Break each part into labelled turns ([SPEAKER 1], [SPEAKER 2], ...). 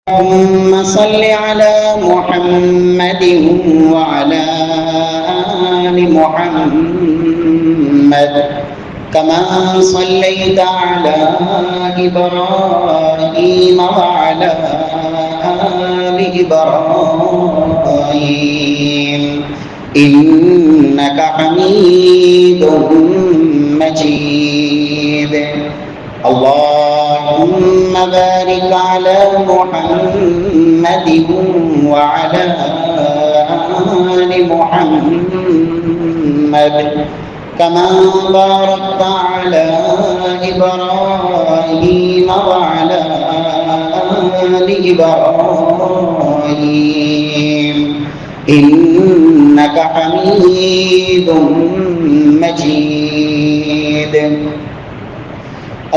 [SPEAKER 1] اللهم صل على محمد وعلى آل محمد كما صليت على إبراهيم وعلى آل إبراهيم إنك حميد مجيد. اللهم بارك على محمد وعلى آل محمد كما باركت على إبراهيم وعلى آل إبراهيم إنك حميد مجيد.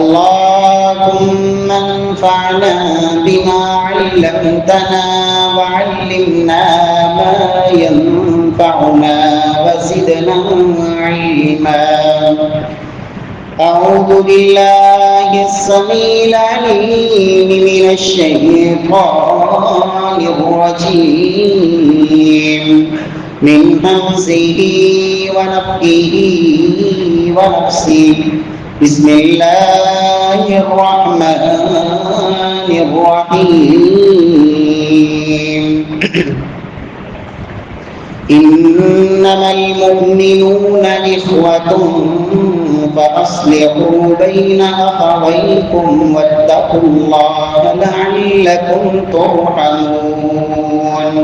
[SPEAKER 1] اللهم انفعنا بما علمتنا وعلمنا ما ينفعنا وزدنا علما. أعوذ بالله السميع العليم من الشيطان الرجيم من همزه ونفخه ونفسه. بسم الله الرحمن الرحيم. إنما المؤمنون إخوة فأصلحوا بين أخويكم واتقوا الله لعلكم ترحمون.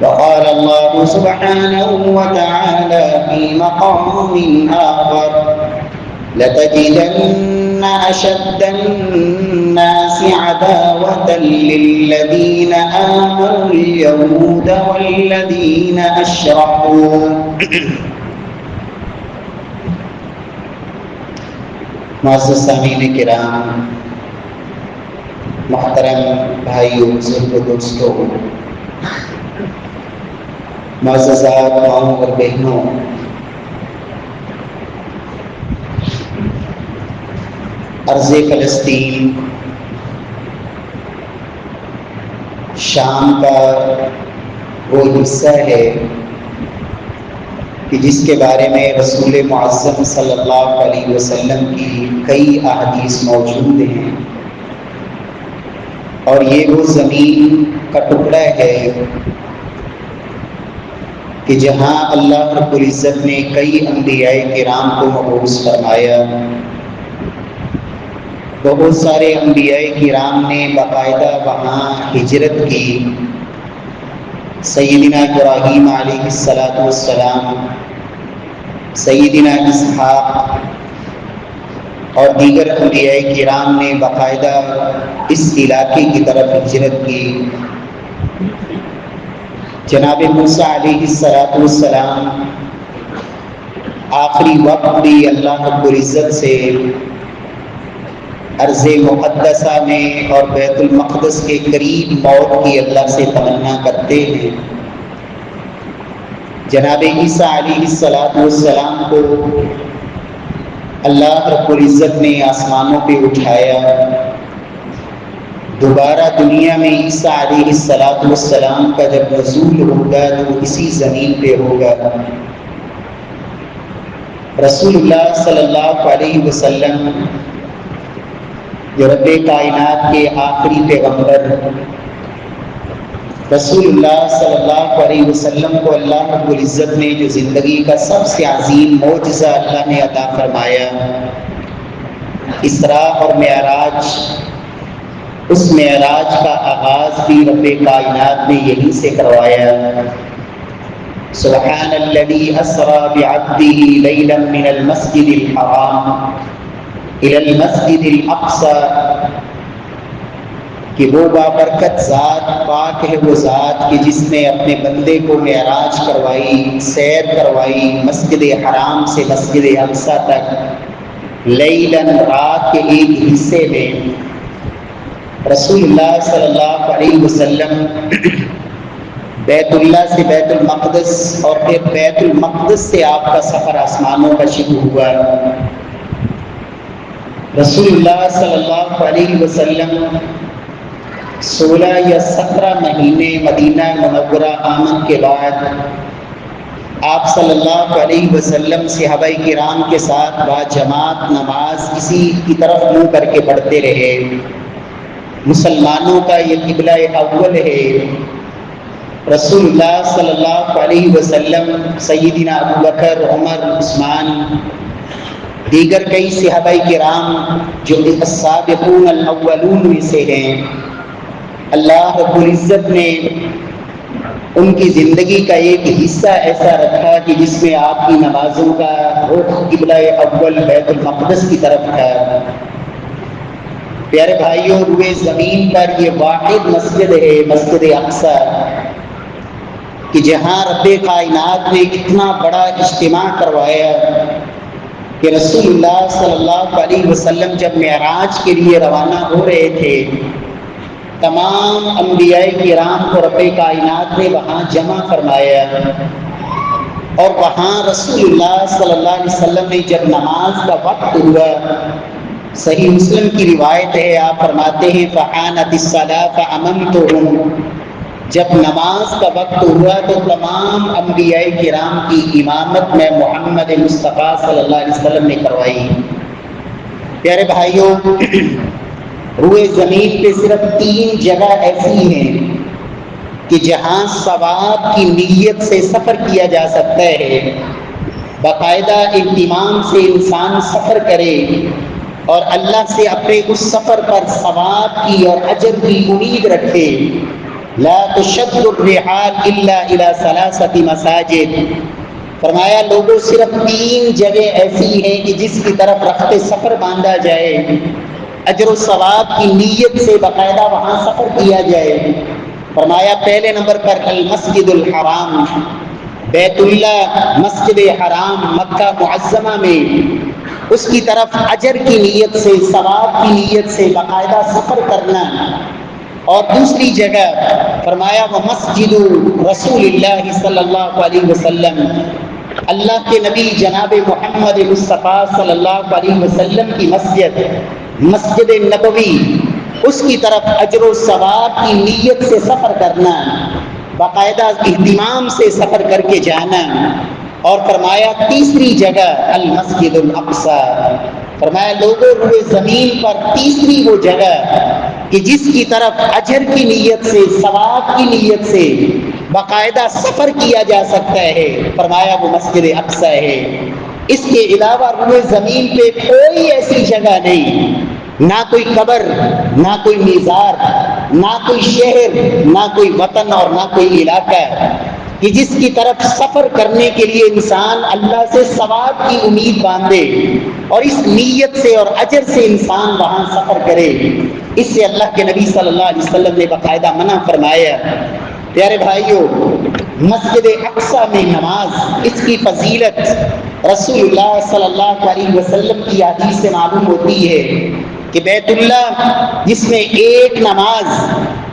[SPEAKER 1] وقال الله سبحانه وتعالى في مقام آخر: لتجدن أشد الناس عداوة للذين آمنوا اليهود والذين أشركوا. معزز سامعین کرام، محترم بھائیوں، بزرگوں، دوستوں، معززات ماؤں اور بہنوں، ارض فلسطین شام کا وہ حصہ ہے کہ جس کے بارے میں رسول معظم صلی اللہ علیہ وسلم کی کئی احادیث موجود ہیں، اور یہ وہ زمین کا ٹکڑا ہے کہ جہاں اللہ رب العزت نے کئی انبیاء کرام کو مبعوث فرمایا. بہت سارے انبیاء کرام نے باقاعدہ وہاں ہجرت کی. سیدنا ابراہیم علیہ السلام، سیدنا اسحاق اور دیگر انبیاء کرام نے باقاعدہ اس علاقے کی طرف ہجرت کی. جناب موسیٰ علیہ السلام آخری وقت بھی اللہ رب العزت سے ارض مقدسہ میں اور بیت المقدس کے قریب موت کی اللہ سے تمنا کرتے ہیں. جناب عیسیٰ علیہ السلام کو اللہ رب العزت نے آسمانوں پہ اٹھایا. دوبارہ دنیا میں عیسیٰ علیہ السلام کا جب نزول ہوگا تو اسی زمین پہ ہوگا. رسول اللہ صلی اللہ علیہ وسلم جو رب کائنات کے آخری پیغمبر رسول اللہ صلی اللہ علیہ وسلم کو اللہ رب العزت نے جو زندگی کا سب سے عظیم معجزہ اللہ نے عطا فرمایا، اسراء اور معراج، اس معراج کا آغاز بھی رب کائنات نے یہیں سے کروایا. سبحان الذی اسری بعبدہ لیلا من المسجد الحرام الى المسجد الاقصى، کہ وہ بابرکت ذات، پاک ہے وہ ذات کہ جس نے اپنے بندے کو معراج کروائی، سیر کروائی مسجد حرام سے مسجد اقصی تک، لیلاً، رات کے ایک حصے میں. رسول اللہ صلی اللہ علیہ وسلم بیت اللہ سے بیت المقدس اور پھر بیت المقدس سے آپ کا سفر آسمانوں کا شروع ہوا. رسول اللہ صلی اللہ علیہ وسلم 16 یا 17 مہینے مدینہ منورہ آمد کے بعد آپ صلی اللہ علیہ وسلم صحابہ کرام کے ساتھ باجماعت نماز اسی کی طرف منہ کر کے پڑھتے رہے۔ مسلمانوں کا یہ قبلہ اول ہے۔ رسول اللہ صلی اللہ علیہ وسلم، سیدنا ابو بکر، عمر، عثمان، دیگر کئی صحابہ کرام جو السابقون الاولون میں سے ہیں، اللہ رب العزت نے ان کی زندگی کا ایک حصہ ایسا رکھا کہ جس میں آپ کی نمازوں کا رخ قبلہ اول بیت المقدس کی طرف تھا۔ پیارے بھائیوں، روئے زمین پر یہ واحد مسجد ہے، مسجد اقصی، کہ جہاں رب کائنات نے اتنا بڑا اجتماع کروایا کہ رسول اللہ صلی اللہ علیہ وسلم جب معراج کے لیے روانہ ہو رہے تھے، تمام انبیاء کرام کو رب کائنات نے وہاں جمع فرمایا، اور وہاں رسول اللہ صلی اللہ علیہ وسلم نے جب نماز کا وقت ہوا، صحیح مسلم کی روایت ہے، آپ فرماتے ہیں فحانت الصلاۃ فاممتهم، جب نماز کا وقت ہوا تو تمام انبیاء کرام کی امامت میں محمد مصطفیٰ صلی اللہ علیہ وسلم نے کروائی۔ پیارے بھائیوں، روئے زمین پہ صرف 3 جگہ ایسی ہیں کہ جہاں ثواب کی نیت سے سفر کیا جا سکتا ہے، باقاعدہ اہتمام سے انسان سفر کرے اور اللہ سے اپنے اس سفر پر ثواب کی اور اجر کی امید رکھے۔ لا تشد الرحال الا الى 3 مساجد، فرمایا لوگوں صرف 3 جگہ ایسی ہیں کہ جس کی طرف رخت سفر باندھا جائے، اجر و ثواب کی نیت سے باقاعدہ وہاں سفر کیا جائے۔ فرمایا پہلے نمبر پر المسجد الحرام، بیت اللہ، مسجد حرام مکہ معظمہ میں، اس کی طرف اجر کی نیت سے، ثواب کی نیت سے باقاعدہ سفر کرنا۔ اور دوسری جگہ فرمایا وہ مسجد رسول اللہ صلی اللہ علیہ وسلم، اللہ کے نبی جناب محمد مصطفیٰ صلی اللہ علیہ وسلم کی مسجد، مسجد نبوی، اس کی طرف اجر و ثواب کی نیت سے سفر کرنا، باقاعدہ اہتمام سے سفر کر کے جانا۔ اور فرمایا تیسری جگہ المسجد الاقصی، فرمایا لوگوں روئے زمین پر تیسری وہ جگہ کہ جس کی طرف اجر کی نیت سے، ثواب کی نیت سے باقاعدہ سفر کیا جا سکتا ہے، فرمایا وہ مسجد اقصی ہے۔ اس کے علاوہ روئے زمین پہ کوئی ایسی جگہ نہیں، نہ کوئی قبر، نہ کوئی میزار، نہ کوئی شہر، نہ کوئی وطن اور نہ کوئی علاقہ کہ جس کی طرف سفر کرنے کے لیے انسان اللہ سے ثواب کی امید باندھے اور اس نیت سے اور اجر سے انسان وہاں سفر کرے۔ اس سے اللہ کے نبی صلی اللہ علیہ وسلم نے باقاعدہ منع فرمایا۔ پیارے بھائیوں، مسجد اقصی میں نماز، اس کی فضیلت رسول اللہ صلی اللہ علیہ وسلم کی حدیث سے معلوم ہوتی ہے کہ بیت اللہ جس میں ایک نماز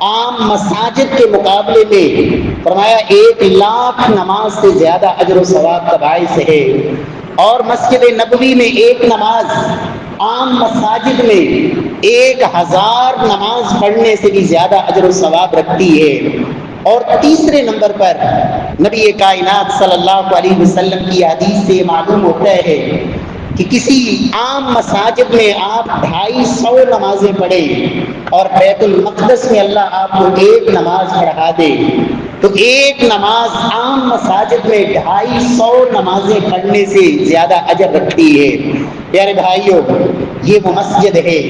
[SPEAKER 1] عام مساجد کے مقابلے میں فرمایا 1,00,000 نماز سے زیادہ اجر و ثواب کا باعث ہے، اور مسجد نبوی میں ایک نماز عام مساجد میں 1000 نماز پڑھنے سے بھی زیادہ اجر و ثواب رکھتی ہے۔ اور تیسرے نمبر پر نبی کائنات صلی اللہ علیہ وسلم کی حدیث سے معلوم ہوتا ہے کہ کسی عام مساجد میں آپ 250 نمازیں پڑھیں اور بیت المقدس میں اللہ آپ کو 1 نماز پڑھا دے، تو 1 نماز عام مساجد میں 250 نمازیں پڑھنے سے زیادہ اجر رکھتی ہے۔ پیارے بھائیوں، یہ وہ مسجد ہے۔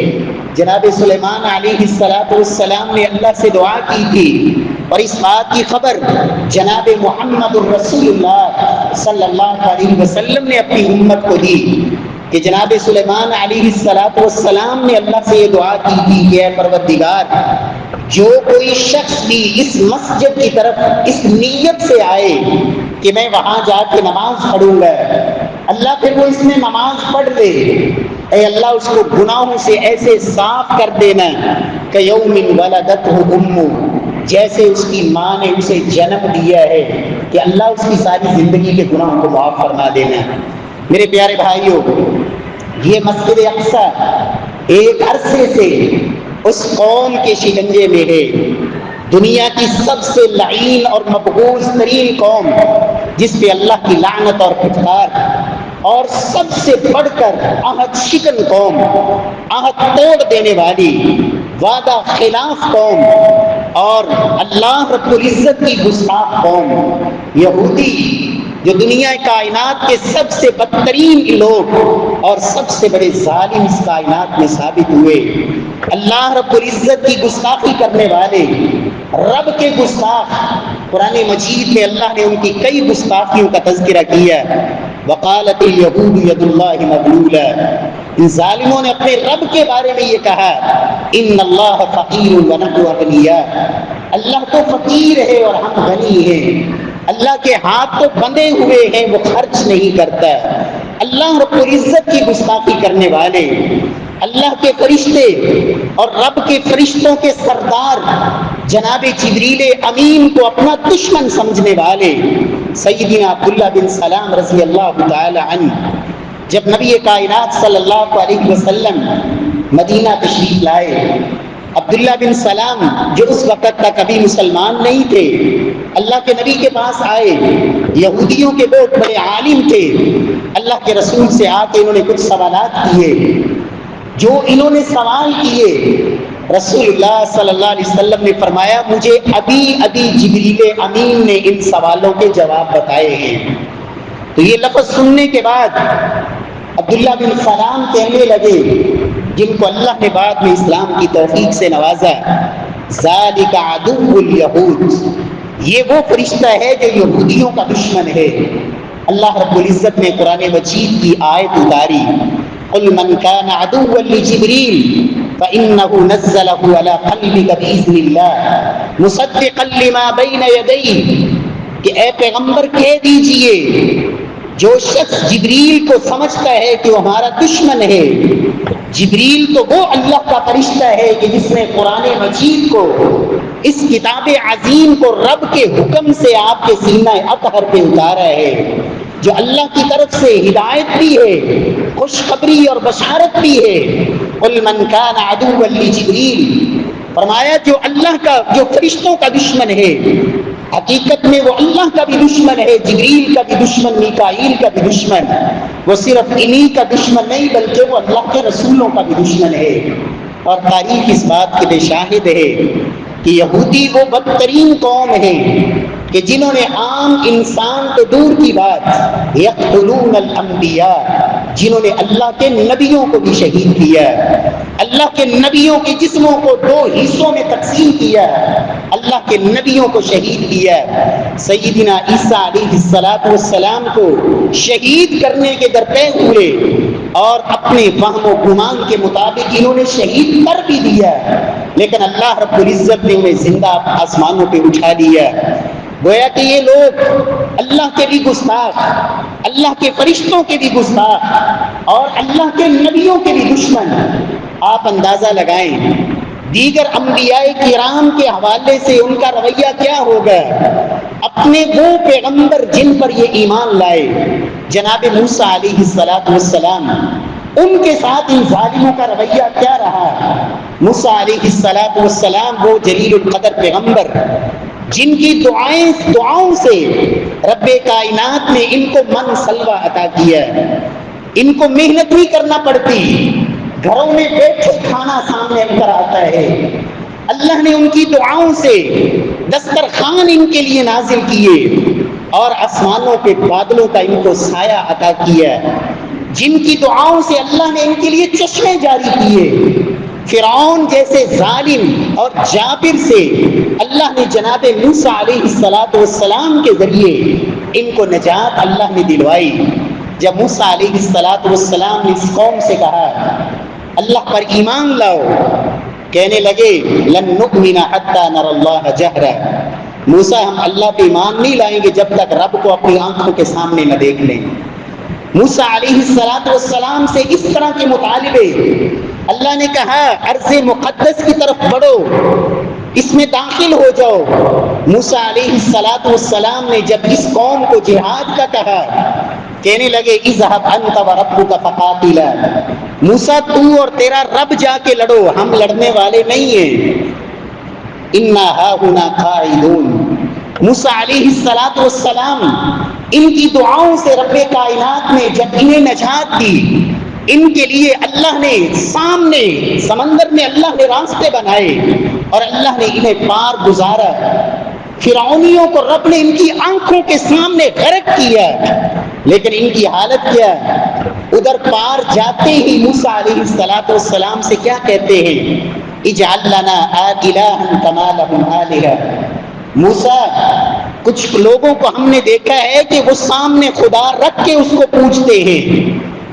[SPEAKER 1] جناب سلیمان علیہ السلام نے اللہ سے دعا کی تھی، اور اس بات کی خبر جناب محمد الرسول اللہ صلی اللہ علیہ وسلم نے اپنی امت کو دی کہ جناب سلیمان علیہ السلام نے اللہ سے یہ دعا کی تھی کہ اے پروردگار، جو کوئی شخص بھی اس مسجد کی طرف اس نیت سے آئے کہ میں وہاں جا کے نماز پڑھوں گا، اللہ پھر وہ اس میں نماز پڑھ دے، اے اللہ اس کو گناہوں سے ایسے صاف کر دینا کہ یوم ولدتہ امہ، جیسے اس کی ماں نے اسے جنم دیا ہے، کہ اللہ اس کی ساری زندگی کے گناہوں کو معاف فرما دینا۔ میرے پیارے بھائیوں، یہ مسجد اقصی ایک عرصے سے اس قوم کے شکنجے میں ہے، دنیا کی سب سے لعین اور مبغوض ترین قوم جس پہ اللہ کی لعنت اور پھٹکار، اور سب سے بڑھ کر عہد شکن قوم، عہد توڑ دینے والی، وعدہ خلاف قوم، اور اللہ رب العزت کی گستاخ قوم یہودی، جو دنیا کائنات کے سب سے بدترین لوگ اور سب سے بڑے ظالم اس کائنات میں ثابت ہوئے، اللہ رب العزت کی گستاخی کرنے والے، رب کے گستاخ۔ قرآن مجید میں اللہ نے ان کی کئی گستاخیوں کا تذکرہ کیا۔ وقالت الیہود ید اللہ مغلولہ، ان ظالموں نے اپنے رب کے بارے میں یہ کہا، ان اللہ فقیر ونحن اغنیاء، اللہ تو فقیر ہے اور ہم غنی ہیں، اللہ کے ہاتھ تو بندھے ہوئے ہیں، وہ خرچ نہیں کرتا۔ اللہ رب العزت کی گستاخی کرنے والے، اللہ کے فرشتے اور رب کے فرشتوں کے سردار جناب جبریل امین کو اپنا دشمن سمجھنے والے سیدنا عبداللہ بن سلام رضی اللہ تعالی عنہ، جب نبی کائنات صلی اللہ علیہ وسلم مدینہ تشریف لائے، عبداللہ بن سلام جو اس وقت تک کبھی مسلمان نہیں تھے، اللہ کے نبی کے پاس آئے، یہودیوں کے بہت بڑے عالم تھے، اللہ کے رسول سے آ کے انہوں نے کچھ سوالات کیے۔ جو انہوں نے سوال کیے، رسول اللہ صلی اللہ علیہ وسلم نے فرمایا، مجھے ابھی جبریل امین نے ان سوالوں کے جواب بتائے ہیں۔ تو یہ لفظ سننے کے بعد عبداللہ بن سلام کہنے لگے، جن کو اللہ نے بعد میں اسلام کی توفیق سے نوازا، ذالک عدو الیہود، یہ وہ فرشتہ ہے جو یہودیوں کا دشمن ہے۔ اللہ رب العزت نے قرآن مجید کی آیت اتاری، قل من كان عدوا لجبريل فإنه نزله على قلبك بإذن الله مصدقا لما بين يديه، کہ اے پیغمبر کہہ دیجئے، جو شخص جبریل کو سمجھتا ہے کہ وہ ہمارا دشمن ہے، جبریل تو وہ اللہ کا فرشتہ ہے کہ جس نے قرآن مجید کو، اس کتاب عظیم کو رب کے حکم سے آپ کے سینہ اطہر پہ اتارا ہے، جو اللہ کی طرف سے ہدایت بھی ہے، خوشخبری اور بشارت بھی ہے۔ قل من کان عدوا لجبریل، فرمایا جو اللہ کا، جو فرشتوں کا دشمن ہے، حقیقت میں وہ اللہ کا بھی دشمن ہے، جبریل کا بھی دشمن، میکائیل کا بھی دشمن، وہ صرف انہی کا دشمن نہیں بلکہ وہ اللہ کے رسولوں کا بھی دشمن ہے۔ اور تاریخ اس بات کے بے شاہد ہے کہ یہودی وہ بدترین قوم ہے کہ جنہوں نے عام انسان تو دور کی بات، یقتلون الانبیاء، جنہوں نے اللہ کے نبیوں کو بھی شہید کیا، اللہ کے نبیوں کے جسموں کو دو حصوں میں تقسیم کیا، اللہ کے نبیوں کو شہید کیا۔ سیدنا عیسیٰ علیہ السلام کو شہید کرنے کے درپے ہوئے اور اپنے فہم و گمان کے مطابق انہوں نے شہید کر بھی دیا، لیکن اللہ رب العزت نے انہیں زندہ آسمانوں پہ اٹھا دیا۔ گویا کہ یہ لوگ اللہ کے بھی گستاخ، اللہ کے فرشتوں کے بھی گستاخ اور اللہ کے نبیوں کے بھی دشمن۔ آپ اندازہ لگائیں دیگر انبیاء کرام کے حوالے سے ان کا رویہ کیا ہوگا، اپنے وہ پیغمبر جن پر یہ ایمان لائے، جناب موسیٰ علیہ السلام، ان کے ساتھ ان ظالموں کا رویہ کیا رہا۔ موسیٰ علیہ السلام وہ جلیل القدر پیغمبر جن کی دعاؤں سے رب کائنات نے ان کو من سلوہ عطا کیا، ان کو محنت نہیں کرنا پڑتی، گھروں میں بیٹھے کھانا سامنے کر آتا ہے۔ اللہ نے ان کی دعاؤں سے دسترخوان ان کے لیے نازل کیے اور آسمانوں کے بادلوں کا ان کو سایہ عطا کیا، جن کی دعاؤں سے اللہ نے ان کے لیے چشمے جاری کیے۔ فرعون جیسے ظالم اور جابر سے اللہ نے جناب موسیٰ علیہ السلام کے ذریعے ان کو نجات اللہ نے دلوائی۔ جب موسیٰ علیہ السلام نے اس قوم سے کہا اللہ پر ایمان لاؤ، کہنے لگے لن نؤمن حتی نری اللہ جہرا، موسیٰ ہم اللہ پہ ایمان نہیں لائیں گے جب تک رب کو اپنی آنکھوں کے سامنے نہ دیکھ لیں۔ موسیٰ علیہ السلام سے اس طرح کے مطالبے، اللہ نے کہا ارض مقدس کی طرف بڑھو، اس میں داخل ہو جاؤ۔ موسیٰ علیہ السلام نے جب اس قوم کو جہاد کا کہا، کہنے لگے اذهب انت وربك فقاتلا، موسیٰ تو اور تیرا رب جا کے لڑو، ہم لڑنے والے نہیں ہیں۔ اِنَّا هَاهُنَا قَاعِدُونَ۔ موسیٰ علیہ السلام ان کی دعاؤں سے رب کائنات نے جب انہیں نجات دی، ان کے لیے اللہ نے سامنے سمندر میں اللہ نے راستے بنائے اور اللہ نے انہیں پار گزارا۔ فرعونیوں کو رب نے ان کی آنکھوں کے سامنے غرق کیا، لیکن ان کی حالت کیا؟ ادھر پار جاتے ہی موسیٰ علیہ السلام سے کیا کہتے ہیں؟ اجعل لنا الہا کما لہم آلہہ۔ موسیٰ، کچھ لوگوں کو ہم نے دیکھا ہے کہ وہ سامنے خدا رکھ کے اس کو پوجتے ہیں،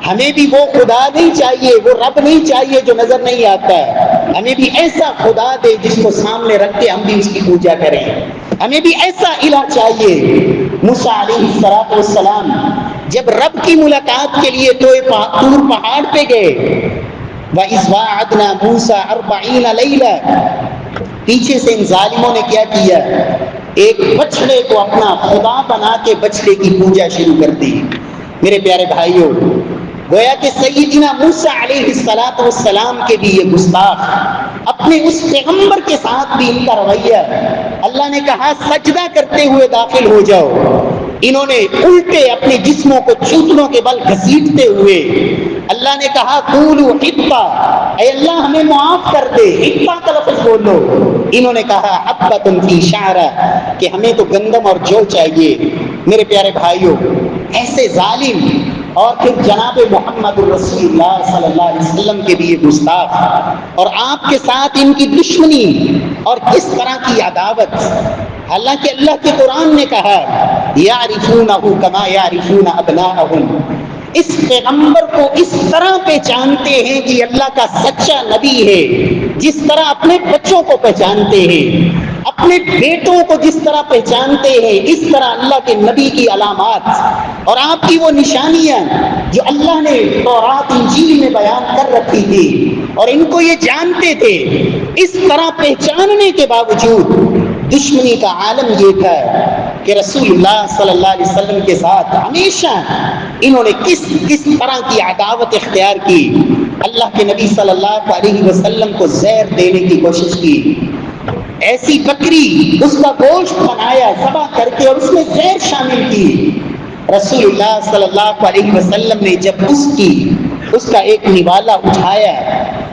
[SPEAKER 1] ہمیں بھی وہ خدا نہیں چاہیے، وہ رب نہیں چاہیے جو نظر نہیں آتا، ہمیں بھی ایسا خدا دے جس کو سامنے رکھ کے ہم بھی اس کی پوجا کریں، ہمیں بھی ایسا الہ چاہیے۔ موسیٰ علیہ السلام جب رب کی ملاقات کے لیے طور پہاڑ پہ گئے، وَإِذْ وَاعَدْنَا مُوسَىٰ 40 لَيْلَةً، پیچھے سے ان ظالموں نے کیا کیا؟ ایک بچڑے کو اپنا خدا بنا کے بچڑے کی پوجا شروع کر دی۔ میرے پیارے بھائیوں، گویا کہ سیدنا موسیٰ علیہ السلام کے بھی یہ گستاخ، اپنے اس پیغمبر کے ساتھ بھی ان کا رویہ، اللہ نے کہا سجدہ کرتے ہوئے داخل ہو جاؤ، انہوں نے الٹے اپنے جسموں کو چوتنوں کے بل گھسیٹتے ہوئے، اللہ نے کہا قولوا حطہ، اے اللہ ہمیں معاف کر دے، حطہ کا لفظ بولو، انہوں نے کہا حبۃ فی شعرہ، کہ ہمیں تو گندم اور جو چاہیے۔ میرے پیارے بھائیوں، ایسے ظالم اور پھر جناب محمد الرسول اللہ صلی اللہ علیہ وسلم کے بھی یہ گستاخ، اور آپ کے ساتھ ان کی دشمنی اور کس طرح کی عداوت، حالانکہ اللہ کے قرآن نے کہا یعرفونہ کما یعرفون ابناءہم، اس پیغمبر کو اس طرح پہچانتے ہیں کہ اللہ کا سچا نبی ہے، جس طرح اپنے بچوں کو پہچانتے ہیں، اپنے بیٹوں کو جس طرح پہچانتے ہیں، اس طرح اللہ کے نبی کی علامات اور آپ کی وہ نشانیاں جو اللہ نے تورات انجیل میں بیان کر رکھی تھی، اور ان کو یہ جانتے تھے، اس طرح پہچاننے کے باوجود دشمنی کا عالم یہ تھا کہ رسول اللہ صلی اللہ علیہ وسلم کے ساتھ ہمیشہ انہوں نے کس طرح کی عداوت اختیار کی۔ اللہ کے نبی صلی اللہ علیہ وسلم کو زہر دینے کی کوشش کی، ایسی بکری اس کا گوشت بنایا ذبح کر کے اور اس میں زہر شامل کی۔ رسول اللہ صلی اللہ علیہ وسلم نے جب اس کا ایک نوالا اٹھایا،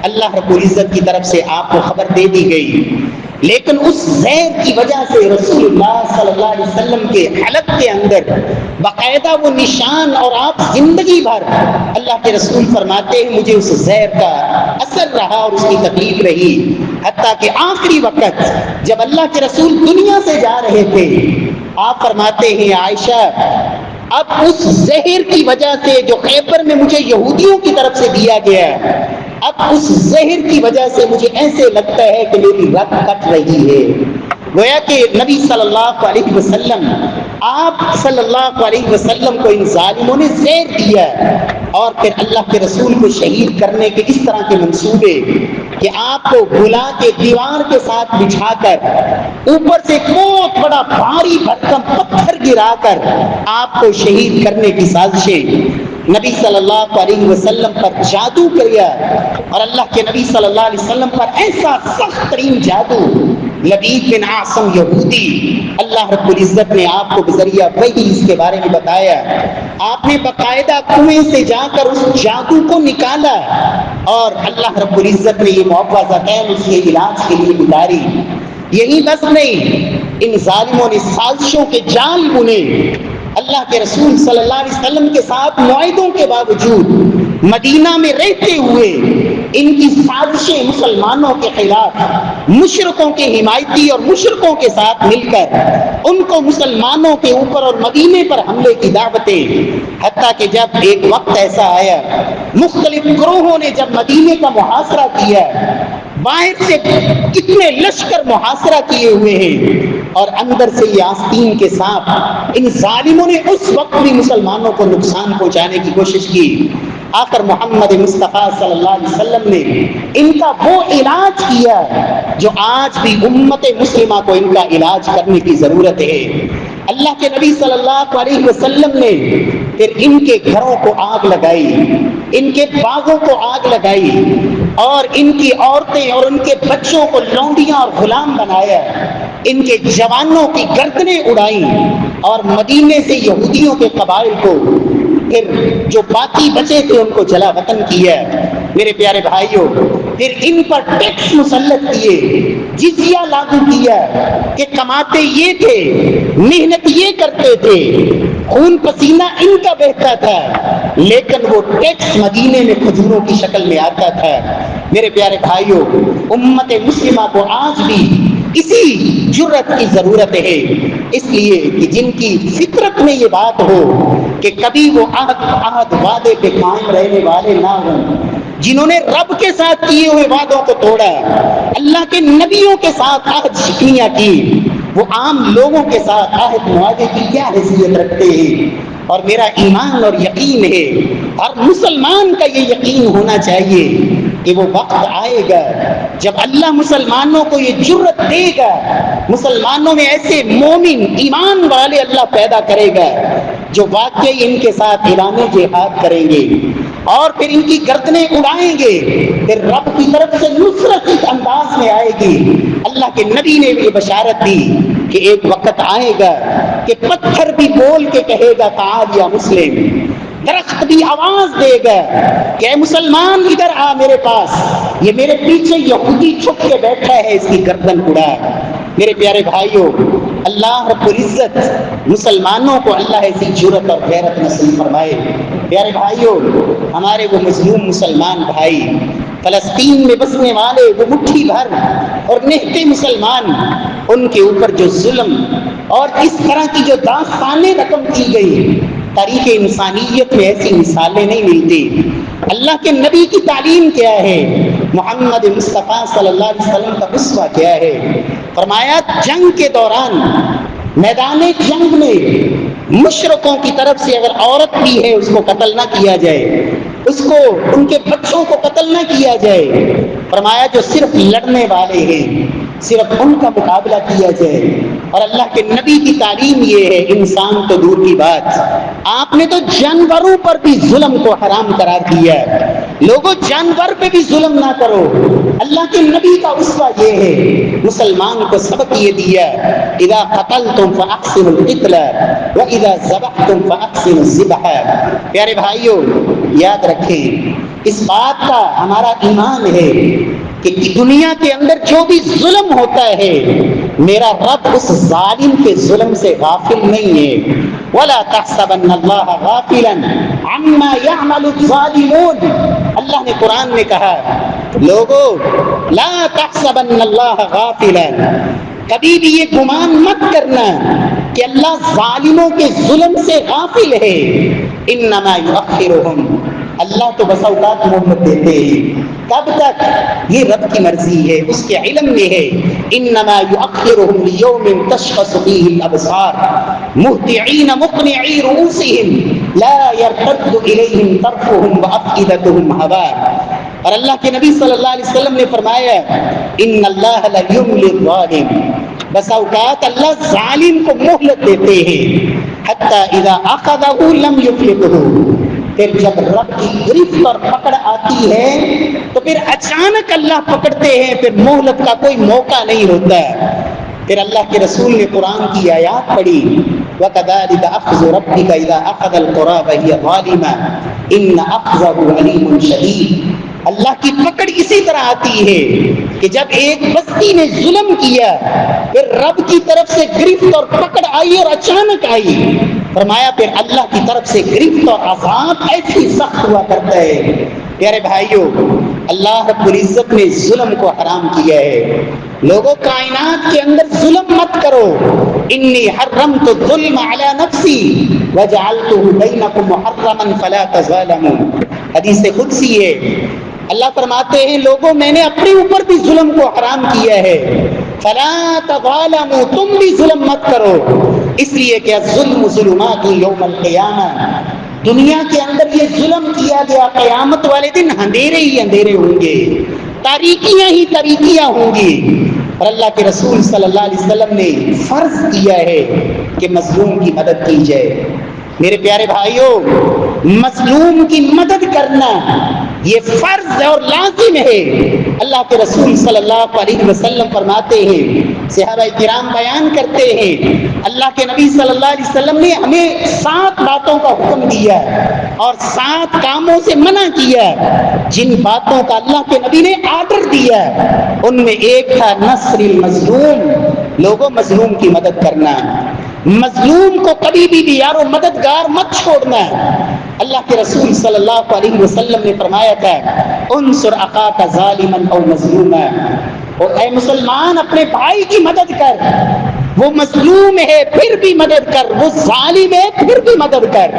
[SPEAKER 1] اللہ رب العزت کی طرف سے آپ کو خبر دے دی گئی، لیکن اس زہر کی وجہ سے رسول اللہ صلی اللہ علیہ وسلم کے حلق کے اندر باقاعدہ وہ نشان، اور آپ زندگی بھر اللہ کے رسول فرماتے ہیں مجھے اس زہر کا اثر رہا اور اس کی تکلیف رہی، حتیٰ کہ آخری وقت جب اللہ کے رسول دنیا سے جا رہے تھے، آپ فرماتے ہیں عائشہ اب اس زہر کی وجہ سے جو خیبر میں مجھے یہودیوں کی طرف سے دیا گیا، اب اس زہر کی وجہ سے مجھے ایسے لگتا ہے کہ میری رگ کٹ رہی ہے۔ گویا کہ نبی صلی اللہ علیہ وسلم، آپ صلی اللہ علیہ وسلم کو ان ظالموں نے زہر دیا، اور پھر اللہ کے رسول کو شہید کرنے کے اس طرح کے منصوبے کہ آپ کو بلا کے دیوار کے ساتھ بچھا کر اوپر سے بہت بڑا بھاری بھرکم پتھر گرا کر آپ کو شہید کرنے کی سازشیں، نبی صلی اللہ علیہ وسلم پر جادو کیا، اور اللہ کے نبی صلی اللہ علیہ وسلم پر ایسا سخت ترین جادو، لبید بن عاصم یہودی، اللہ رب العزت نے آپ کو بذریعہ وحی اس کے بارے میں بتایا، آپ نے باقاعدہ کنویں سے جا کر اس جادو کو نکالا، اور اللہ رب العزت نے یہ معوذتین اس کے علاج کے لیے اتاری۔ یہی بس نہیں، ان ظالموں نے سازشوں کے جال بنے، اللہ کے رسول صلی اللہ علیہ وسلم کے ساتھ معاہدوں کے باوجود مدینہ میں رہتے ہوئے ان کی سازشیں مسلمانوں کے خلاف، مشرکوں کے حمایتی اور مشرکوں کے ساتھ مل کر ان کو مسلمانوں کے اوپر اور مدینے پر حملے کی دعوتیں، حتیٰ کہ جب ایک وقت ایسا آیا مختلف گروہوں نے جب مدینے کا محاصرہ کیا، باہر سے کتنے لشکر محاصرہ کیے ہوئے ہیں اور اندر سے یہ آستین کے سانپ، ان ظالموں نے اس وقت بھی مسلمانوں کو نقصان پہنچانے کی کوشش کی۔ آخر محمد مصطفیٰ صلی اللہ علیہ وسلم نے ان کا وہ علاج کیا جو آج بھی امت مسلمہ کو ان کا علاج کرنے کی ضرورت ہے۔ اللہ کے نبی صلی اللہ علیہ وسلم نے پھر ان کے گھروں کو آگ لگائی، ان کے باغوں کو آگ لگائی، اور ان کی عورتیں اور ان کے بچوں کو لونڈیاں اور غلام بنایا، ان کے جوانوں کی گردنیں اڑائیں، اور مدینے سے یہودیوں کے قبائل کو پھر جو باقی بچے تھے ان کو جلا وطن کیا۔ میرے پیارے بھائیوں، پھر ان پر ٹیکس مسلط کیے، جزیہ لاگو کیا کہ کماتے یہ تھے، محنت یہ کرتے تھے، خون پسینہ ان کا بہتا تھا، لیکن وہ ٹیکس مدینے میں کھجوروں کی شکل میں آتا تھا۔ میرے پیارے بھائیوں، امت مسلمہ کو آج بھی اسی جرأت کی ضرورت ہے، اس لیے کہ جن کی فطرت میں یہ بات ہو کہ کبھی وہ عہد وعدے پہ قائم رہنے والے نہ ہوں، جنہوں نے رب کے ساتھ کیے ہوئے وعدوں کو توڑا، اللہ کے نبیوں کے ساتھ عہد شکنیاں کی، وہ عام لوگوں کے ساتھ عہد معاہدے کی کیا حیثیت رکھتے ہیں۔ اور میرا ایمان اور یقین ہے، ہر مسلمان کا یہ یقین ہونا چاہیے کہ وہ وقت آئے گا جب اللہ مسلمانوں کو یہ جرأت دے گا، مسلمانوں میں ایسے مومن ایمان والے اللہ پیدا کرے گا جو واقعی ان کے ساتھ اعلان جہاد کریں گے اور پھر ان کی گردنیں اڑائیں گے، پھر رب کی طرف سے نصرت اس انداز میں آئے گی۔ اللہ کے نبی نے بھی بشارت دی کہ ایک وقت آئے گا کہ پتھر بھی بول کے کہے گا تعال یا مسلم، درخت بھی آواز دے گا کہ اے مسلمان ادھر آ میرے پاس، یہ میرے پیچھے یہودی چھپ کے بیٹھا ہے، اس کی گردن اڑا۔ میرے پیارے بھائیوں، اللہ رب العزت مسلمانوں کو اللہ ایسی جرأت اور غیرت نصیب فرمائے۔ پیارے بھائیوں، ہمارے وہ مظلوم مسلمان بھائی، فلسطین میں بسنے والے وہ مٹھی بھر اور نہتے مسلمان، ان کے اوپر جو ظلم اور اس طرح کی جو داستانیں رقم کی گئی، تاریخ انسانیت میں ایسی مثالیں نہیں ملتی۔ اللہ کے نبی کی تعلیم کیا ہے، محمد مصطفیٰ صلی اللہ علیہ وسلم کا اسوہ کیا ہے؟ فرمایا جنگ کے دوران میدان جنگ میں مشرکوں کی طرف سے اگر عورت بھی ہے اس کو قتل نہ کیا جائے، اس کو ان کے بچوں کو قتل نہ کیا جائے۔ فرمایا جو صرف لڑنے والے ہیں صرف ان کا مقابلہ کیا جائے۔ اور اللہ کے نبی کی تعلیم یہ ہے، انسان تو دور کی بات، آپ نے تو جانوروں پر بھی ظلم کو حرام قرار دیا ہے۔ لوگوں جانور پہ بھی ظلم نہ کرو۔ اللہ کے نبی کا اسوہ یہ ہے، مسلمان کو سبق یہ دیا، اذا قتلتم فاحسنوا القتل واذا ذبحتم فاحسنوا الذبح۔ پیارے بھائیوں، یاد رکھیں، اس بات کا ہمارا ایمان ہے کہ دنیا کے اندر جو بھی ظلم ہوتا ہے میرا رب اس ظالم کے ظلم سے غافل نہیں ہے۔ وَلَا تَحْسَبَنَّ اللَّهَ غَافِلًا عَمَّا يَعْمَلُ الظَّالِمُونَ۔ اللہ نے قرآن میں کہا، لوگو لا تحسبن اللہ غافلا، کبھی بھی یہ گمان مت کرنا کہ اللہ ظالموں کے ظلم سے غافل ہے۔ انما یؤخرہم، اللہ تو بس اوقات مہلت دیتے ہیں، کب تک؟ یہ رب کی مرضی ہے، اس کے علم میں ہے۔ انما یؤخرہم لیوم تشخص فیہ الابصار مہطعین مقنعی رؤوسہم لا یرتد الیہم طرفہم وافئدتہم ہواء۔ اور اللہ کے نبی صلی اللہ علیہ وسلم نے فرمایا، ان اللہ لیملی الظالم، بس اوقات اللہ ظالم کو مہلت دیتے ہیں، حتی اذا اخذہ لم یفلتہ، پھر جب رب کی گرفت اور پکڑ آتی ہے تو پھر اچانک اللہ پکڑتے ہیں، پھر مہلت کا کوئی موقع نہیں ہوتا۔ پھر اللہ کے رسول نے قرآن کی آیات پڑھی، وَكَذَلِكَ أَخْذُ رَبِّكَ إِذَا أَخَذَ الْقُرَىٰ وَهِيَ ظَالِمَةٌ إِنَّ أَخْذَهُ عَلِيمٌ شَدِيدٌ۔ اللہ کی پکڑ اسی طرح آتی ہے کہ جب ایک بستی نے ظلم کیا، پھر رب کی طرف سے گرفت اور پکڑ آئی اور اچانک آئی۔ فرمایا پھر اللہ کی طرف سے گرفت اور عذاب ایسی سخت ہوا کرتا ہے۔ پیارے بھائیوں، اللہ رب العزت نے ظلم کو حرام کیا ہے۔ لوگوں کائنات کے اندر ظلم مت کرو، انی حرمت الظلم علی نفسی وجعلتہ بینکم محرما فلا تظالموا۔ حدیث قدسی ہے، اللہ فرماتے ہیں لوگوں میں نے اپنے اوپر بھی ظلم کو حرام کیا ہے، فلا تظالموا، تم بھی ظلم مت کرو، اس لیے کہ الظلم ظلمات یوم القیامہ، دنیا کے اندر یہ ظلم کیا گیا، قیامت والے دن اندھیرے ہی اندھیرے ہوں گے، تاریکیاں ہی تاریکیاں ہوں گی۔ اور اللہ کے رسول صلی اللہ علیہ وسلم نے فرض کیا ہے کہ مظلوم کی مدد کی جائے۔ میرے پیارے بھائیوں، مظلوم کی مدد کرنا یہ فرض اور لازم ہے۔ اللہ کے رسول صلی اللہ علیہ وسلم فرماتے ہیں، صحابہ کرام بیان کرتے ہیں، اللہ کے نبی صلی اللہ علیہ وسلم نے ہمیں 7 باتوں کا حکم دیا اور 7 کاموں سے منع کیا۔ جن باتوں کا اللہ کے نبی نے آرڈر دیا ان میں ایک تھا نصر المظلوم، لوگوں مظلوم کی مدد کرنا، مظلوم کو کبھی بھی یارو مددگار مت چھوڑنا۔ اللہ کے رسول صلی اللہ علیہ وسلم نے فرمایا تھا، انصر اخاک ظالما او مظلوما، اور اے مسلمان اپنے بھائی کی مدد کر، وہ مظلوم ہے پھر بھی مدد کر، وہ ظالم ہے پھر بھی مدد کر۔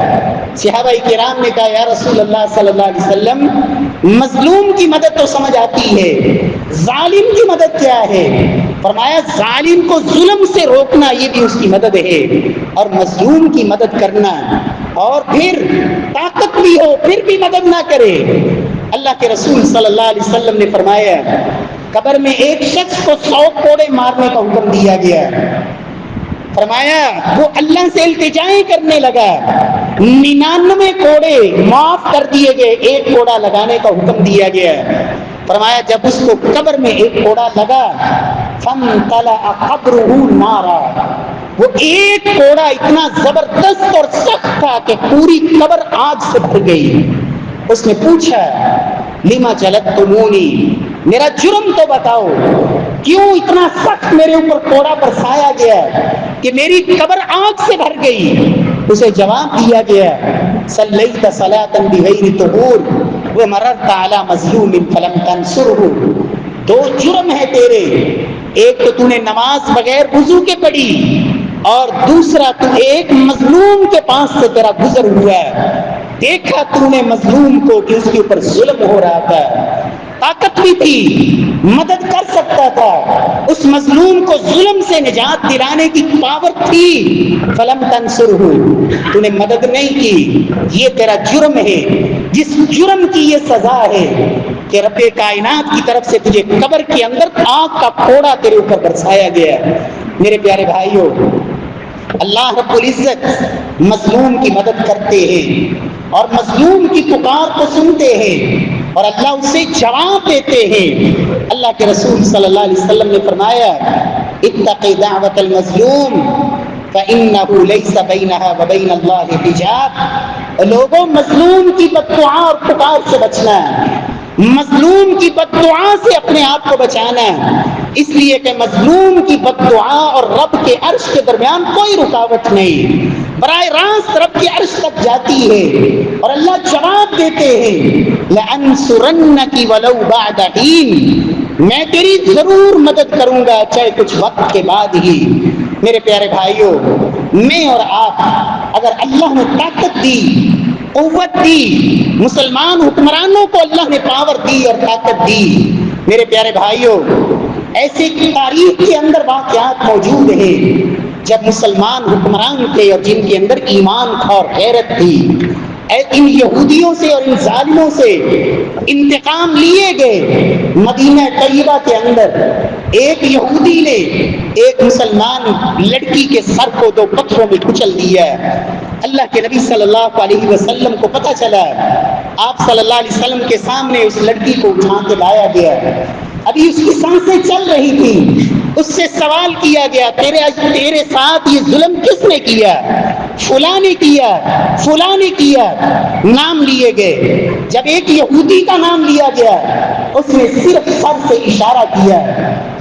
[SPEAKER 1] صحابہ کرام نے کہا یا رسول اللہ صلی اللہ علیہ وسلم، مظلوم کی مدد تو سمجھ آتی ہے، ظالم کی مدد کیا ہے؟ فرمایا ظالم کو ظلم سے روکنا یہ بھی اس کی مدد ہے، اور مظلوم کی مدد کرنا، اور پھر طاقت بھی ہو پھر بھی مدد نہ کرے۔ اللہ کے رسول صلی اللہ علیہ وسلم نے فرمایا، قبر میں ایک شخص کو 100 کوڑے مارنے کا حکم دیا گیا۔ فرمایا وہ اللہ سے التجائیں کرنے لگا، 99 کوڑے معاف کر دیے گئے، 1 کوڑا لگانے کا حکم دیا گیا۔ فرمایا جب اس کو قبر میں 1 کوڑا لگا، فَانْطَلَعَ قَبْرُهُ نَارًا، وہ 1 کوڑا اتنا زبردست اور سخت تھا کہ پوری قبر آگ سے بھر گئی۔ اس نے پوچھا لِمَ جَلَدْتُمُونِي، میرا جرم تو بتاؤ، کیوں اتنا سخت میرے اوپر کوڑا برسایا گیا کہ میری قبر آگ سے بھر گئی؟ اسے جواب دیا گیا، صلیت صلاۃ بغیر طہور ومررت علی مظلوم فلم تنصرہ، 2 جرم ہے تیرے، ایک تو نے نماز بغیر وضو کے پڑھی، اور دوسرا تو ایک مظلوم کے پاس سے تیرا گزر ہوا ہے، دیکھا تو نے مظلوم کو کہ اس کے اوپر ظلم ہو رہا تھا، طاقت بھی تھی، مدد کر سکتا تھا، اس مظلوم کو ظلم سے نجات دلانے کی پاور تھی، فلم تنصرہ، تو نے مدد نہیں کی، یہ تیرا جرم ہے، جس جرم کی یہ سزا ہے کہ رب کائنات کی طرف سے تجھے قبر کے اندر آگ کا کوڑا تیرے اوپر برسایا گیا۔ میرے پیارے بھائیوں، اللہ رب العزت مظلوم کی مدد کرتے ہیں اور مظلوم کی پکار کو سنتے ہیں، اور اللہ اس سے جواب دیتے ہیں۔ اللہ کے رسول صلی اللہ علیہ وسلم نے فرمایا، اتق دعوت المظلوم فإنه ليس بينها وبين الله حجاب، لوگوں مظلوم کی بددعا اور پکار سے بچنا، مظلوم کی بددعا سے اپنے آپ کو بچانا، اس لیے کہ مظلوم کی بددعا اور رب کے عرش کے درمیان کوئی رکاوٹ نہیں، براہ راست رب کے عرش تک جاتی ہے، اور اللہ جواب دیتے ہیں، لَأَنْصُرَنَّكِ وَلَوْ بَعْدَ حِينٍ، میں تیری ضرور مدد کروں گا چاہے کچھ وقت کے بعد ہی۔ میرے پیارے بھائیوں، میں اور آپ اگر اللہ نے طاقت دی، قوت دی، مسلمان حکمرانوں کو اللہ نے پاور دی اور طاقت دی، میرے پیارے بھائیوں، ایسے تاریخ کے اندر واقعات موجود ہیں جب مسلمان حکمران تھے اور جن کے اندر ایمان تھا اور غیرت تھی، ان یہودیوں سے اور ان ظالموں سے انتقام لیے گئے۔ مدینہ طیبہ کے اندر ایک یہودی نے ایک مسلمان لڑکی کے سر کو 2 پتھروں میں کچل دیا۔ اللہ کے نبی صلی اللہ علیہ وسلم کو پتہ چلا، آپ صلی اللہ علیہ وسلم کے سامنے اس لڑکی کو اٹھا کے لایا گیا، ابھی اس کی سانسیں چل رہی تھی، اس سے سوال کیا گیا، تیرے ساتھ یہ ظلم کس نے کیا؟ فلاں نے کیا، فلاں نے کیا، نام لیے گئے۔ جب ایک یہودی کا نام لیا گیا، اس نے صرف سر سے اشارہ کیا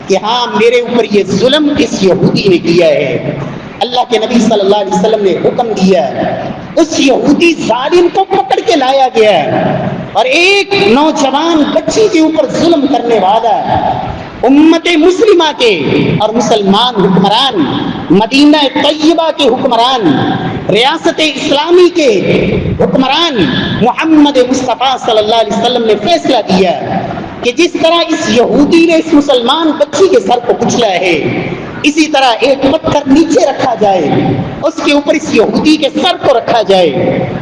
[SPEAKER 1] کہ ہاں میرے اوپر یہ ظلم اس یہودی نے کیا ہے۔ اللہ کے نبی صلی اللہ علیہ وسلم نے حکم دیا، اس یہودی ظالم کو پکڑ کے لایا گیا، اور ایک نوجوان بچی کے اوپر ظلم کرنے والا امت مسلمہ کے اور مسلمان حکمران، مدینہ طیبہ کے حکمران، ریاست اسلامی کے حکمران محمد مصطفیٰ صلی اللہ علیہ وسلم نے فیصلہ دیا کہ جس طرح اس یہودی نے اس مسلمان بچی کے سر کو کچلا ہے، اسی طرح ایک پتھر نیچے رکھا جائے، اس کے اوپر اس یہودی کے سر کو رکھا جائے،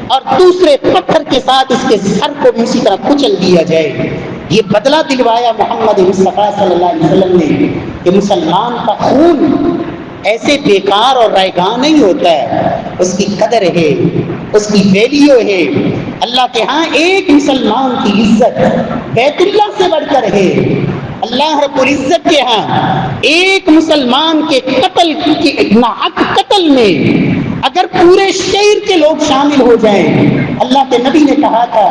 [SPEAKER 1] اور دوسرے پتھر کے ساتھ اس کے سر کو بھی اسی طرح کچل دیا جائے۔ یہ بدلہ دلوایا محمد مصطفیٰ صلی اللہ علیہ وسلم نے کہ مسلمان کا خون ایسے بیکار اور رائگاں نہیں ہوتا ہے، اس کی قدر ہے۔ اس کی ویلیو ہے. اللہ کے ہاں ایک مسلمان کی عزت بیت اللہ سے بڑھ کر ہے. اللہ رب العزت کے ہاں ایک مسلمان کے قتل کی ناحق قتل میں اگر پورے شہر کے لوگ شامل ہو جائیں، اللہ کے نبی نے کہا تھا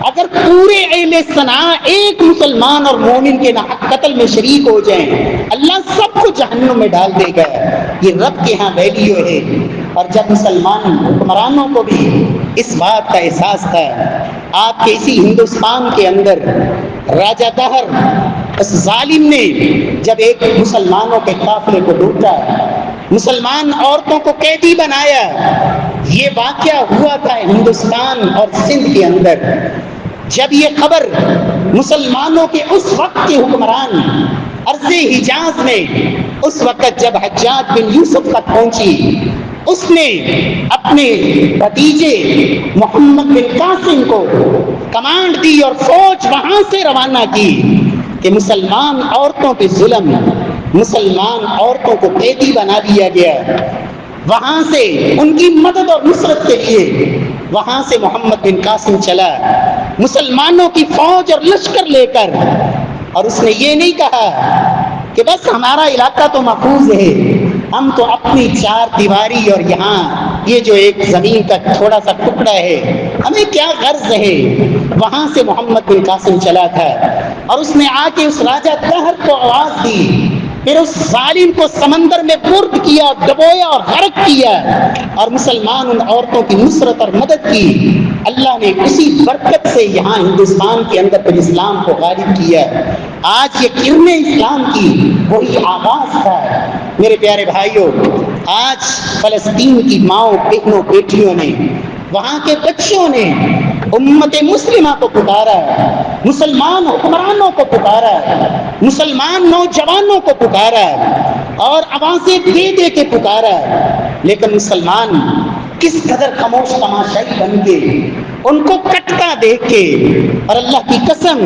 [SPEAKER 1] اگر پورے اہل صنعاء ایک مسلمان اور مومن کے ناحق قتل میں شریک ہو جائیں، اللہ سب کو جہنم میں ڈال دے گا. یہ رب کے ہاں ویلیو ہے. اور جب مسلمان حکمرانوں کو بھی اس بات کا احساس تھا، آپ کے اسی ہندوستان کے اندر راجہ دہر اس ظالم نے جب ایک مسلمانوں کے قافلے کو لوٹا، مسلمان عورتوں کو قیدی بنایا، یہ واقعہ ہوا تھا ہندوستان اور سندھ کے اندر. جب یہ خبر مسلمانوں کے اس وقت کے حکمران ارض حجاز میں اس وقت جب حجاج بن یوسف تک پہنچی، اس نے اپنے بھتیجے محمد بن قاسم کو کمانڈ دی اور فوج وہاں سے روانہ کی کہ مسلمان عورتوں پہ ظلم، مسلمان عورتوں کو قیدی بنا دیا گیا. وہاں سے ان کی مدد اور نصرت کے لیے وہاں سے محمد بن قاسم چلا مسلمانوں کی فوج اور لشکر لے کر. اور اس نے یہ نہیں کہا کہ بس ہمارا علاقہ تو محفوظ ہے، ہم تو اپنی چار دیواری اور یہاں یہ جو ایک زمین کا تھوڑا سا ٹکڑا ہے ہمیں کیا غرض ہے. وہاں سے محمد بن قاسم چلا تھا اور اس نے آ کے اس راجہ دہر کو آواز دی، پھر اس ظالم کو سمندر میں برد کیا، ڈبویا اور غرق کیا، اور مسلمان ان عورتوں کی نصرت اور مدد کی. اللہ نے اسی برکت سے یہاں ہندوستان کے اندر پھر اسلام کو غالب کیا. آج یہ کرنے اسلام کی وہی آغاز تھا. میرے پیارے بھائیوں، آج فلسطین کی ماؤں، بہنوں، بیٹیوں نے، وہاں کے بچوں نے امت مسلمہ کو پکارا، مسلمان حکمرانوں کو پکارا، مسلمان نوجوانوں کو پکارا اور آوازیں دے دے کے پکارا. لیکن مسلمان کس قدر خاموش تماشائی بن کے ان کو کٹتا دیکھ کے، اور اللہ کی قسم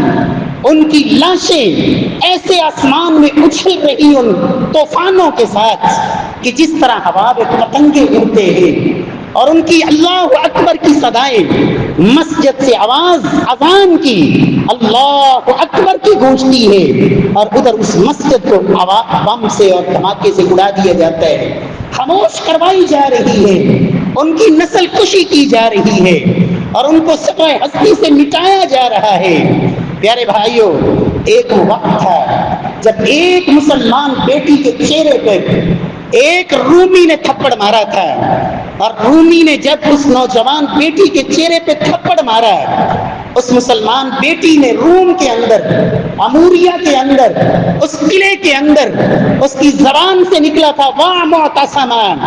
[SPEAKER 1] ان کی لاشیں ایسے آسمان میں اچھل رہی ان طوفانوں کے ساتھ کہ جس طرح ہوا میں پتنگے اڑتے ہیں، اور ان کی اللہ اکبر کی صدائیں مسجد سے آواز اذان کی اللہ اکبر کی گونجتی ہے، اور ادھر اس مسجد کو بم سے اور دھماکے سے اڑا دیا جاتا ہے، خاموش کروائی جا رہی ہے، ان کی نسل کشی کی جا رہی ہے، اور ان کو صفحہ ہستی سے مٹایا جا رہا ہے. پیارے بھائیوں، ایک وقت تھا جب ایک مسلمان بیٹی کے چہرے پر ایک رومی نے تھپڑ مارا تھا، اور رومی نے جب اس نوجوان بیٹی کے چہرے پہ تھپڑ مارا، اس مسلمان بیٹی نے روم کے اندر، اموریا کے اندر، اس قلعے کے اندر اس کی زبان سے نکلا تھا واہ معتصمان،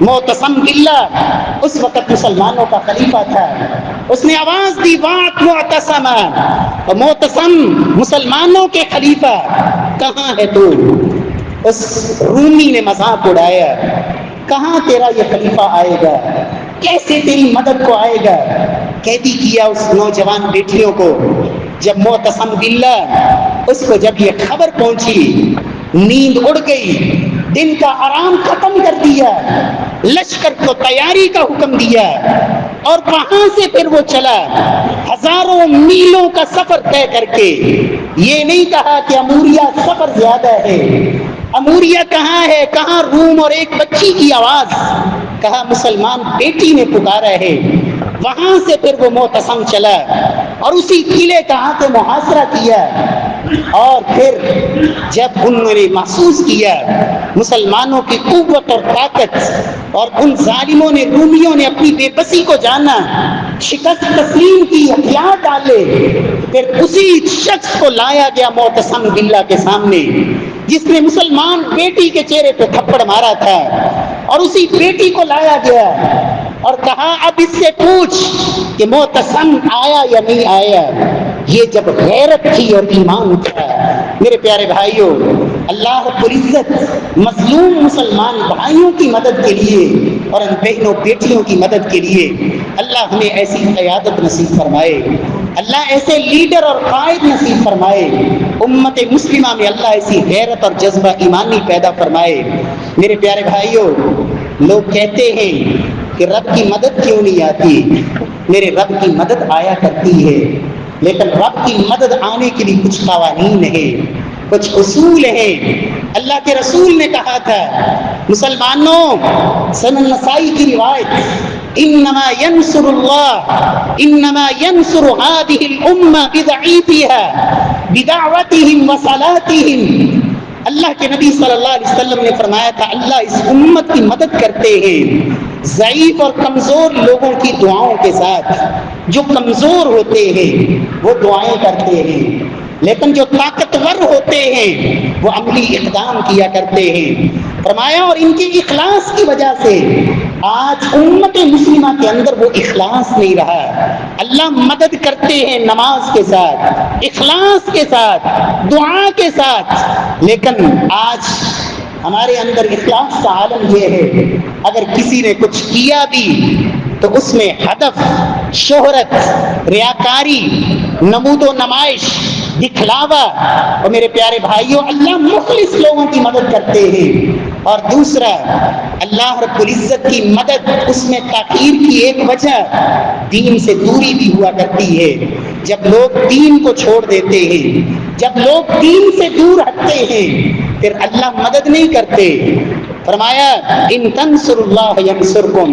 [SPEAKER 1] معتصم باللہ، اس وقت مسلمانوں کا خلیفہ تھا. اس نے آواز دی واہ معتصمان، اور معتصم مسلمانوں کے خلیفہ کہاں ہے تو؟ اس رومی نے مذاق اڑایا، کہاں تیرا یہ خلیفہ آئے گا، کیسے تیری مدد کو آئے گا. قیدی کیا اس نوجوان بیٹیوں کو. جب معتصم باللہ اس کو جب یہ خبر پہنچی، نیند اڑ گئی، دن کا آرام ختم کر دیا، لشکر کو تیاری کا حکم دیا، اور وہاں سے پھر وہ چلا ہزاروں میلوں کا سفر طے کر کے. یہ نہیں کہا کہ اموریا سفر زیادہ ہے، اموریا کہاں ہے، کہاں روم اور ایک بچی کی آواز، کہا مسلمان بیٹی نے پکارا ہے. وہاں سے پھر وہ معتصم چلا اور اسی قلعے کا آ کے محاصرہ کیا. اور پھر جب انہوں نے محسوس کیا مسلمانوں کی قوت اور طاقت، اور ان ظالموں نے، رومیوں نے اپنی بے بسی کو جانا، شکست تسلیم کی، ہتھیار ڈالے، پھر اسی شخص کو لایا گیا معتصم باللہ کے سامنے جس نے مسلمان بیٹی کے چہرے پہ تھپڑ مارا تھا، اور اسی بیٹی کو لایا گیا اور کہا اب اس سے پوچھ کہ معتصم آیا یا نہیں آیا. یہ جب غیرت تھی اور ایمان تھا. میرے پیارے بھائیوں، اللہ رب العزت مظلوم مسلمان بھائیوں کی مدد کے لیے اور ان بہنوں بیٹیوں کی مدد کے لیے اللہ ہمیں ایسی قیادت نصیب فرمائے، اللہ ایسے لیڈر اور قائد نصیب فرمائے، امت مسلمہ میں اللہ ایسی غیرت اور جذبہ ایمانی پیدا فرمائے. میرے پیارے بھائیوں، لوگ کہتے ہیں کہ رب کی مدد کیوں نہیں آتی؟ میرے رب کی مدد آیا کرتی ہے، لیکن رب کی مدد آنے کے لیے کچھ قوانین ہیں، کچھ اصول ہیں۔ اللہ کے رسول نے کہا تھا مسلمانوں، سنن نسائی کی روایت، انما ینصر اللہ انما ینصر هذه الامه بضعیفها بدعوتهم وصلاتهم۔ اللہ کے نبی صلی اللہ علیہ وسلم نے فرمایا تھا اللہ اس امت کی مدد کرتے ہیں ضعیف اور کمزور لوگوں کی دعاؤں کے ساتھ۔ جو کمزور ہوتے ہیں وہ دعائیں کرتے ہیں، لیکن جو طاقتور ہوتے ہیں وہ عملی اقدام کیا کرتے ہیں۔ فرمایا اور ان کے اخلاص کی وجہ سے آج امت مسلمہ کے اندر وہ اخلاص نہیں رہا۔ اللہ مدد کرتے ہیں نماز کے ساتھ، اخلاص کے ساتھ، دعا کے ساتھ، لیکن آج ہمارے اندر اخلاص کا عالم یہ ہے اگر کسی نے کچھ کیا بھی تو اس میں ہدف، شہرت، ریاکاری، نمود و نمائش، دکھلاوا۔ اور میرے پیارے بھائیوں، اللہ مخلص لوگوں کی مدد کرتے ہیں۔ اور دوسرا، اللہ رب العزت کی مدد، اس میں تاخیر کی ایک وجہ دین سے دوری بھی ہوا کرتی ہے۔ جب لوگ دین کو چھوڑ دیتے ہیں، جب لوگ دین سے دور ہٹتے ہیں، پھر اللہ مدد نہیں کرتے۔ فرمایا ان تنصروا اللہ ینصرکم،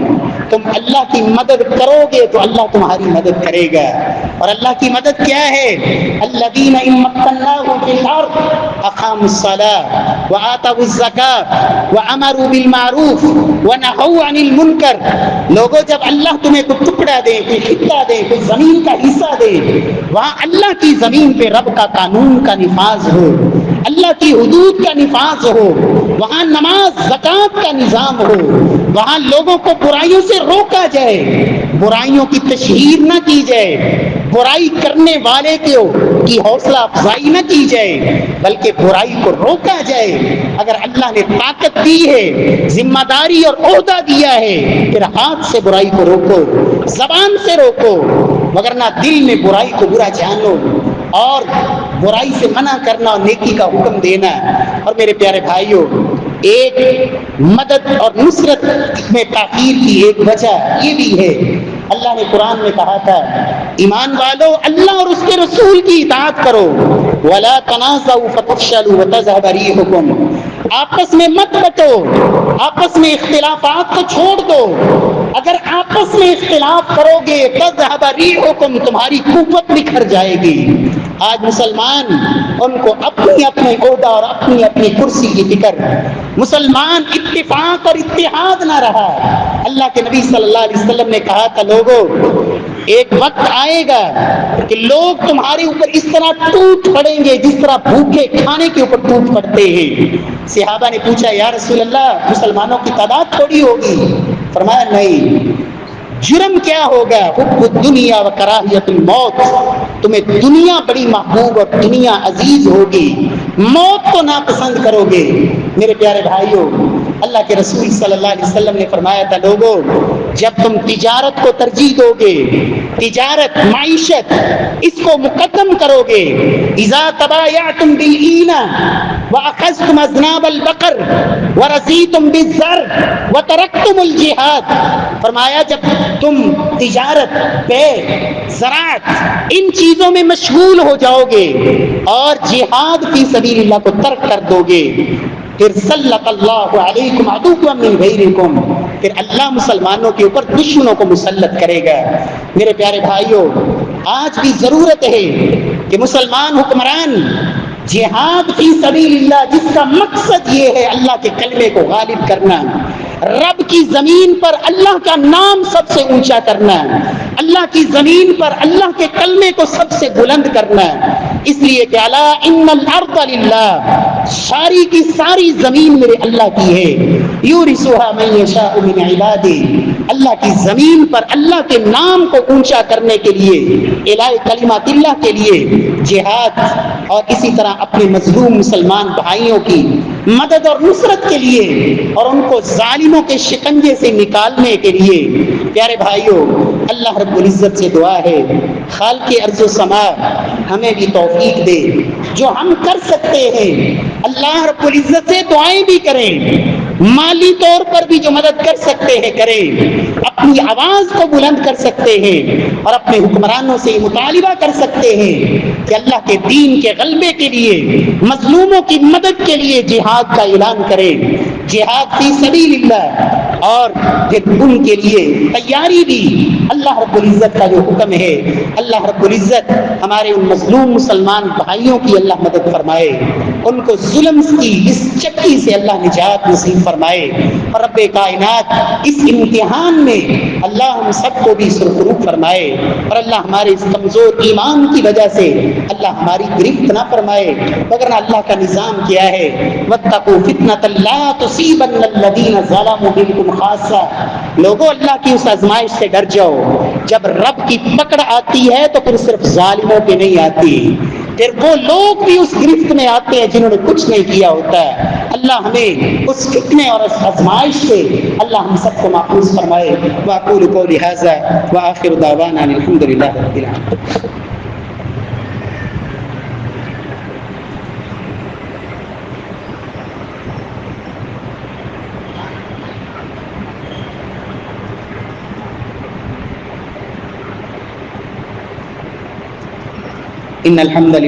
[SPEAKER 1] تم اللہ کی مدد کرو گے تو اللہ تمہاری مدد کرے گا۔ اور اللہ کی مدد کیا ہے؟ الذین ان مکناہم فی الارض اقاموا الصلاۃ وآتوا الزکاۃ وامروا بالمعروف ونہوا عن المنکر۔ لوگوں، جب اللہ تمہیں کوئی ٹکڑا دے، کوئی خطہ دے، کوئی زمین کا حصہ دے، وہاں اللہ کی زمین پہ رب کا قانون کا نفاذ ہو، اللہ کی حدود کا نفاذ ہو، وہاں نماز زکوٰۃ کا نظام ہو، وہاں لوگوں کو برائیوں سے روکا جائے، برائیوں کی تشہیر نہ کی جائے، برائی کرنے والے کی حوصلہ افزائی نہ کی جائے، بلکہ برائی کو روکا جائے۔ اگر اللہ نے طاقت دی ہے، ذمہ داری اور عہدہ دیا ہے، پھر ہاتھ سے برائی کو روکو، زبان سے روکو، وگرنہ دل میں برائی کو برا جانو اور برائی سے منع کرنا اور نیکی کا حکم دینا۔ اور میرے پیارے بھائیوں، ایک مدد اور نصرت میں تاخیر کی ایک وجہ یہ بھی ہے، اللہ نے قرآن میں کہا تھا ایمان والو اللہ اور اس کے رسول کی اطاعت کرو، وَلَا تَنَازَعُوا فَتَفْشَلُوا وَتَذْهَبَ رِيحُكُمْ، آپس میں مت بٹو، آپس میں اختلافات کو چھوڑ دو۔ اگر آپس میں اختلاف کرو گے تذهب ريحكم، تمہاری قوت بکھر جائے گی۔ آج مسلمان ان کو اپنی اپنے عہدہ اور اپنی اپنی کرسی کی فکر، مسلمان اتفاق اور اتحاد نہ رہا۔ اللہ کے نبی صلی اللہ علیہ وسلم نے کہا تھا لوگوں، ایک وقت آئے گا کہ لوگ تمہارے اوپر اس طرح ٹوٹ پڑیں گے جس طرح بھوکے کھانے کے اوپر ٹوٹ پڑتے ہیں۔ صحابہ نے پوچھا یا رسول اللہ مسلمانوں کی تعداد تھوڑی ہوگی؟ فرمایا نہیں، جرم کیا ہوگا؟ حب الدنیا و کراہیت الموت، تمہیں دنیا بڑی محبوب اور دنیا عزیز ہوگی، موت کو ناپسند کرو گے۔ میرے پیارے بھائیوں، اللہ کے رسول صلی اللہ علیہ وسلم نے فرمایا تھا لوگوں، جب تم تجارت کو ترجیح دو گے، تجارت، معیشت، اس کو مقدم کرو گے، اذا تبایعتم بالعینہ واخذتم اذناب البقر ورضیتم بالزر وترکتم الجہاد، فرمایا جب تم تجارت، بیع، زراعت، ان چیزوں میں مشغول ہو جاؤ گے اور جہاد فی سبیل اللہ کو ترک کر دو گے، پھر سلط اللہ علیکم عدوا من غیرکم، پھر اللہ مسلمانوں کے اوپر دشمنوں کو مسلط کرے گا۔ میرے پیارے بھائیوں، آج بھی ضرورت ہے کہ مسلمان حکمران جہاد فی سبیل اللہ، جس کا مقصد یہ ہے اللہ کے کلمے کو غالب کرنا، رب کی زمین پر اللہ کا نام سب سے اونچا کرنا، اللہ کی زمین پر اللہ کے کلمے کو سب سے بلند کرنا، اس لیے کہ الا ان الارض للہ، ساری کی ساری زمین میرے اللہ کی ہے، یورثها من یشاء من عبادہ، اللہ کی زمین پر اللہ کے نام کو اونچا کرنے کے لیے، اعلاء کلمات اللہ کے لیے جہاد، اور اسی طرح اپنے مظلوم مسلمان بھائیوں کی مدد اور نصرت کے لیے اور ان کو ظالموں کے شکنجے سے نکالنے کے لیے۔ پیارے بھائیوں، اللہ رب العزت سے دعا ہے خالق ارض و سماء ہمیں بھی توفیق دے، جو ہم کر سکتے ہیں اللہ رب العزت سے دعائیں بھی کریں، مالی طور پر بھی جو مدد کر سکتے ہیں کریں، اپنی آواز کو بلند کر سکتے ہیں اور اپنے حکمرانوں سے مطالبہ کر سکتے ہیں کہ اللہ کے دین کے غلبے کے لیے، مظلوموں کی مدد کے لیے جہاد کا اعلان کریں، جہاد فی سبیل اللہ، اور پھر ان کے لیے تیاری بھی۔ اللہ رب العزت کا جو حکم ہے، اللہ رب العزت ہمارے ان مظلوم مسلمان بھائیوں کی اللہ مدد فرمائے، ان کو ظلم کی اس چکی سے اللہ نجات نصیب فرمائے، اور رب کائنات اس امتحان میں اللہ ہم سب کو بھی سرخروب فرمائے، اور اللہ ہمارے اس کمزور ایمان کی وجہ سے اللہ ہماری گرفت نہ فرمائے، وگرنہ اللہ کا نظام کیا ہے، واتقوا فتنة لا تصیبن الذین ظلموا منکم خاصہ۔ لوگوں اللہ کی اس آزمائش سے ڈر جاؤ، جب رب کی پکڑ آتی ہے تو پھر صرف ظالموں پہ نہیں آتی، پھر وہ لوگ بھی اس گرفت میں آتے ہیں جنہوں نے کچھ نہیں کیا ہوتا ہے۔ اللہ ہمیں اس فتنے اور اس آزمائش سے اللہ ہم سب کو محفوظ فرمائے۔ واقول قولی ھذا واخر دعوانا الحمد للہ رب العالمین۔ ان الحمد للہ